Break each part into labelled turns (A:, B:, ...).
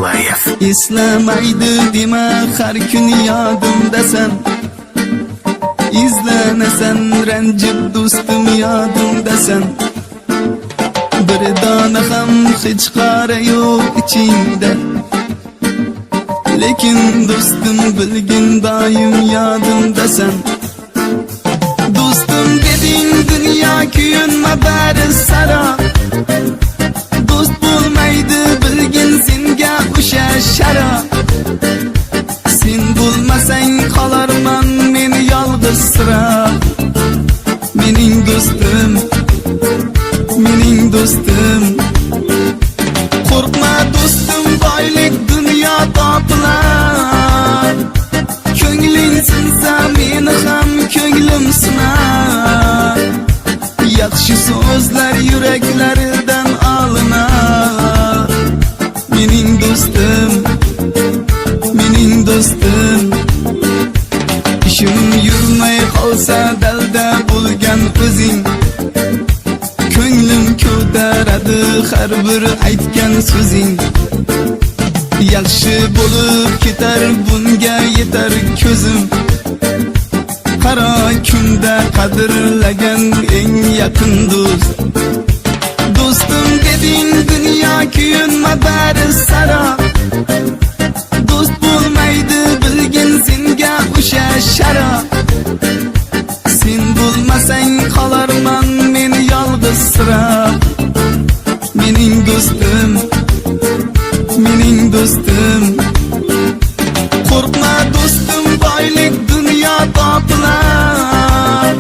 A: Abdullayev.
B: Eslamaydi dema har kun yodimdasan. İzlanasan ranjib do'stim yodimdasan. Bir dona ham hech qora yo'q ichingda. Lekin do'stim bilgin doim yodimdasan. Do'stim deding dunyo kuyunma bari saro. Do'st bo'lmaydi bilgin senga o'sha sharo. Sen bo'lmasang qolarman men yolg'iz sira. Mening do'stim, mening do'stim. Qo'rqma do'stim, boylik dunyo topilar. Ko'ngling sinsa meni ham ko'nglim sinar. Yaxshi so'zlar yuraklaridan olinar. Mening do'stim, mening do'stim. Ishim yurmay qolsa dalda bo'lgan o'zing. Ko'nglim ko'taradi har bir aytgan so'zing. Yaxshi bo'lib ketar bunga yetar ko'zim. Qaro kunda qadrlagan eng yaqin do'st. Do'stim deding dunyo kuyunma bari saro. Do'st bo'lmaydi bilgin senga o'sha sharo. Sen bo'lmasang qolarman men yolg'iz sira. Mening do'stim, mening do'stim. Qo'rqma do'stim, boylik dunyo topilar.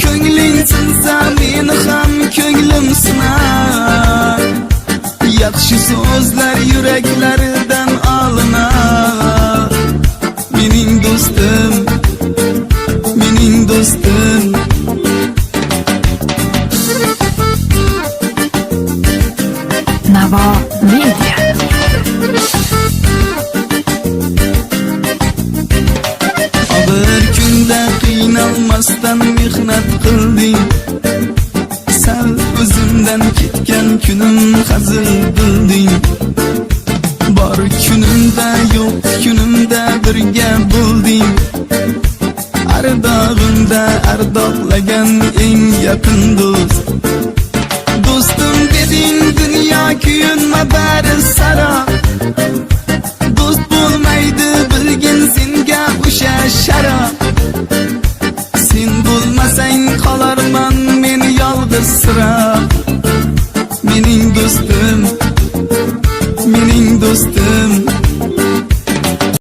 B: Ko'ngling sinsa meni ham ko'nglim sinar. Yaxshi so'zlar yuraklaridan olinar. Mening do'stim, mening do'stim.
C: Navo Media.
B: Bir kunda qiynalmasdan mehnat qilding. Sal o'zimdan ketgan kunim hazil bilding. Bor kunimda yo'q kunimda birga bo'lding. Ardog'imda ardoqlagan eng yaqin do'st. Do'stim deding dunyo kuyunma bari saro. Do'st bo'lmaydi bilgin senga o'sha sharo. Sen bo'lmasang qolarman men yolg'iz sira.